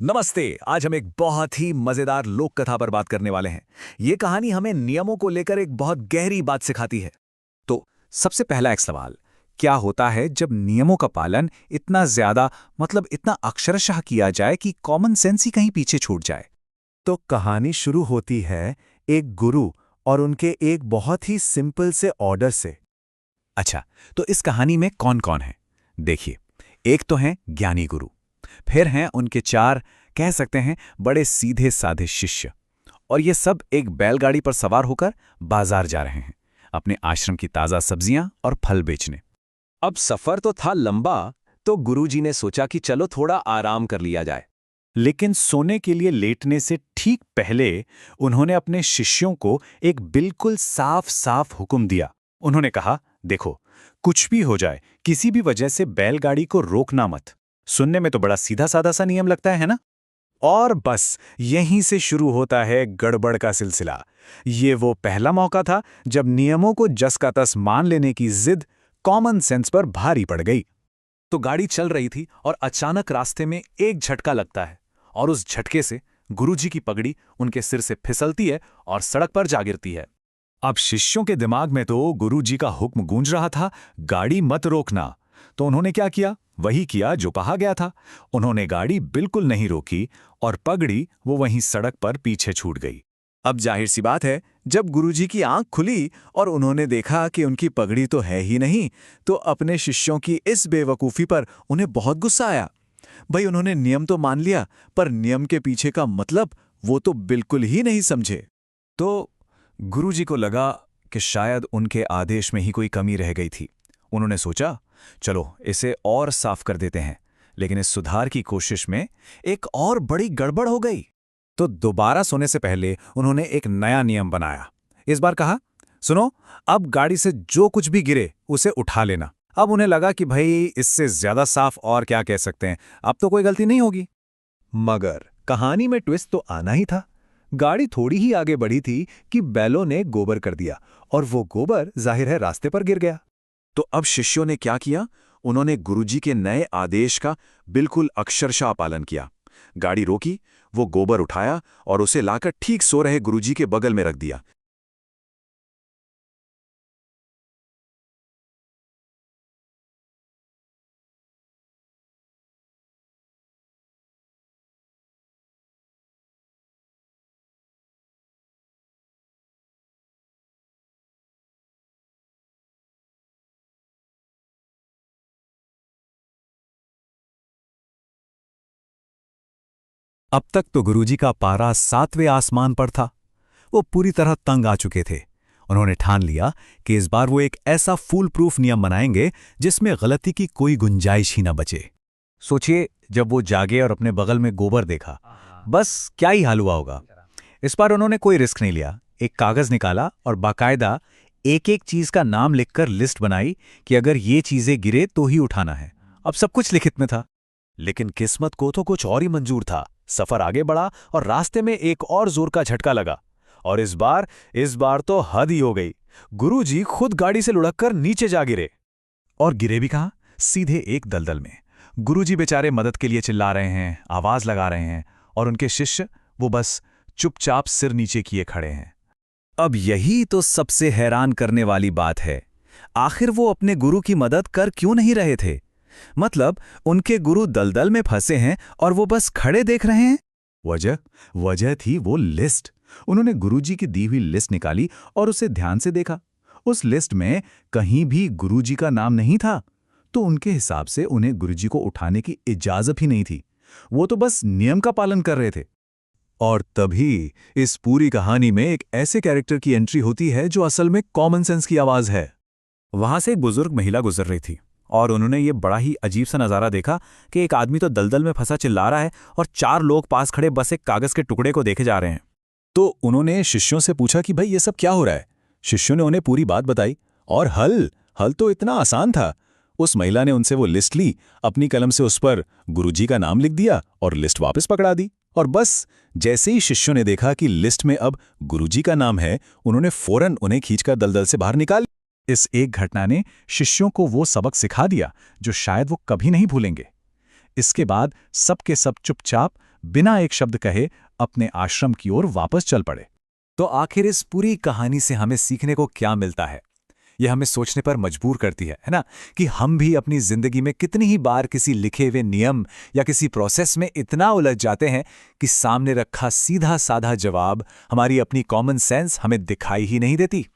नमस्ते। आज हम एक बहुत ही मजेदार लोक कथा पर बात करने वाले हैं। ये कहानी हमें नियमों को लेकर एक बहुत गहरी बात सिखाती है। तो सबसे पहला एक सवाल, क्या होता है जब नियमों का पालन इतना ज्यादा इतना अक्षरशः किया जाए कि कॉमन सेंस ही कहीं पीछे छूट जाए? तो कहानी शुरू होती है एक गुरु और उनके एक बहुत ही सिंपल से ऑर्डर से। अच्छा, तो इस कहानी में कौन कौन है? देखिए, एक तो हैं ज्ञानी गुरु, फिर हैं उनके चार, कह सकते हैं, बड़े सीधे साधे शिष्य, और ये सब एक बैलगाड़ी पर सवार होकर बाजार जा रहे हैं अपने आश्रम की ताजा सब्जियां और फल बेचने। अब सफर तो था लंबा, तो गुरुजी ने सोचा कि चलो थोड़ा आराम कर लिया जाए। लेकिन सोने के लिए लेटने से ठीक पहले उन्होंने अपने शिष्यों को एक बिल्कुल साफ साफ हुक्म दिया। उन्होंने कहा, देखो, कुछ भी हो जाए, किसी भी वजह से बैलगाड़ी को रोकना मत। सुनने में तो बड़ा सीधा साधा सा नियम लगता है ना? और बस यहीं से शुरू होता है गड़बड़ का सिलसिला। ये वो पहला मौका था जब नियमों को जस का तस मान लेने की जिद कॉमन सेंस पर भारी पड़ गई। तो गाड़ी चल रही थी और अचानक रास्ते में एक झटका लगता है, और उस झटके से गुरुजी की पगड़ी उनके सिर से फिसलती है और सड़क पर जा गिरती है। अब शिष्यों के दिमाग में तो गुरुजी का हुक्म गूंज रहा था, गाड़ी मत रोकना। तो उन्होंने क्या किया? वही किया जो कहा गया था। उन्होंने गाड़ी बिल्कुल नहीं रोकी और पगड़ी वो वहीं सड़क पर पीछे छूट गई। अब जाहिर सी बात है, जब गुरुजी की आंख खुली और उन्होंने देखा कि उनकी पगड़ी तो है ही नहीं, तो अपने शिष्यों की इस बेवकूफ़ी पर उन्हें बहुत गुस्सा आया। भाई, उन्होंने नियम तो मान लिया, पर नियम के पीछे का मतलब वो तो बिल्कुल ही नहीं समझे। तो गुरुजी को लगा कि शायद उनके आदेश में ही कोई कमी रह गई थी। उन्होंने सोचा, चलो इसे और साफ कर देते हैं। लेकिन इस सुधार की कोशिश में एक और बड़ी गड़बड़ हो गई। तो दोबारा सोने से पहले उन्होंने एक नया नियम बनाया। इस बार कहा, सुनो, अब गाड़ी से जो कुछ भी गिरे उसे उठा लेना। अब उन्हें लगा कि भाई, इससे ज्यादा साफ और क्या कह सकते हैं, अब तो कोई गलती नहीं होगी। मगर कहानी में ट्विस्ट तो आना ही था। गाड़ी थोड़ी ही आगे बढ़ी थी कि बैलों ने गोबर कर दिया, और वो गोबर जाहिर है रास्ते पर गिर गया। तो अब शिष्यों ने क्या किया? उन्होंने गुरुजी के नए आदेश का बिल्कुल अक्षरशः पालन किया। गाड़ी रोकी, वो गोबर उठाया और उसे लाकर ठीक सो रहे गुरुजी के बगल में रख दिया। अब तक तो गुरुजी का पारा 7वें आसमान पर था। वो पूरी तरह तंग आ चुके थे। उन्होंने ठान लिया कि इस बार वो एक ऐसा फूल प्रूफ नियम बनाएंगे जिसमें गलती की कोई गुंजाइश ही न बचे। सोचिए, जब वो जागे और अपने बगल में गोबर देखा, बस क्या ही हाल हुआ होगा। इस बार उन्होंने कोई रिस्क नहीं लिया। एक कागज निकाला और बाकायदा एक एक चीज का नाम लिखकर लिस्ट बनाई कि अगर ये चीजें गिरे तो ही उठाना है। अब सब कुछ लिखित में था। लेकिन किस्मत को तो कुछ और ही मंजूर था। सफर आगे बढ़ा और रास्ते में एक और जोर का झटका लगा, और इस बार तो हद ही हो गई। गुरुजी खुद गाड़ी से लुढ़ककर नीचे जा गिरे। और गिरे भी कहां? सीधे एक दलदल में। गुरुजी बेचारे मदद के लिए चिल्ला रहे हैं, आवाज लगा रहे हैं, और उनके शिष्य वो बस चुपचाप सिर नीचे किए खड़े हैं। अब यही तो सबसे हैरान करने वाली बात है। आखिर वो अपने गुरु की मदद कर क्यों नहीं रहे थे? मतलब उनके गुरु दलदल में फंसे हैं और वो बस खड़े देख रहे हैं। वजह थी वो लिस्ट। उन्होंने गुरुजी की दी हुई लिस्ट निकाली और उसे ध्यान से देखा। उस लिस्ट में कहीं भी गुरुजी का नाम नहीं था। तो उनके हिसाब से उन्हें गुरुजी को उठाने की इजाजत ही नहीं थी। वो तो बस नियम का पालन कर रहे थे। और तभी इस पूरी कहानी में एक ऐसे कैरेक्टर की एंट्री होती है जो असल में कॉमन सेंस की आवाज है। वहां से एक बुजुर्ग महिला गुजर रही थी, और उन्होंने ये बड़ा ही अजीब सा नजारा देखा कि एक आदमी तो दलदल में फंसा चिल्ला रहा है और चार लोग पास खड़े बस एक कागज के टुकड़े को देखे जा रहे हैं। तो उन्होंने शिष्यों से पूछा कि भाई, ये सब क्या हो रहा है? शिष्यों ने उन्हें पूरी बात बताई, और हल तो इतना आसान था। उस महिला ने उनसे वो लिस्ट ली, अपनी कलम से उस पर गुरुजी का नाम लिख दिया और लिस्ट वापस पकड़ा दी। और बस जैसे ही शिष्यों ने देखा कि लिस्ट में अब गुरुजी का नाम है, उन्होंने फौरन उन्हें खींचकर दलदल से बाहर निकाल। इस एक घटना ने शिष्यों को वो सबक सिखा दिया जो शायद वो कभी नहीं भूलेंगे। इसके बाद सब के सब चुपचाप बिना एक शब्द कहे अपने आश्रम की ओर वापस चल पड़े। तो आखिर इस पूरी कहानी से हमें सीखने को क्या मिलता है? यह हमें सोचने पर मजबूर करती है ना, कि हम भी अपनी जिंदगी में कितनी ही बार किसी लिखे हुए नियम या किसी प्रोसेस में इतना उलझ जाते हैं कि सामने रखा सीधा साधा जवाब, हमारी अपनी कॉमन सेंस हमें दिखाई ही नहीं देती।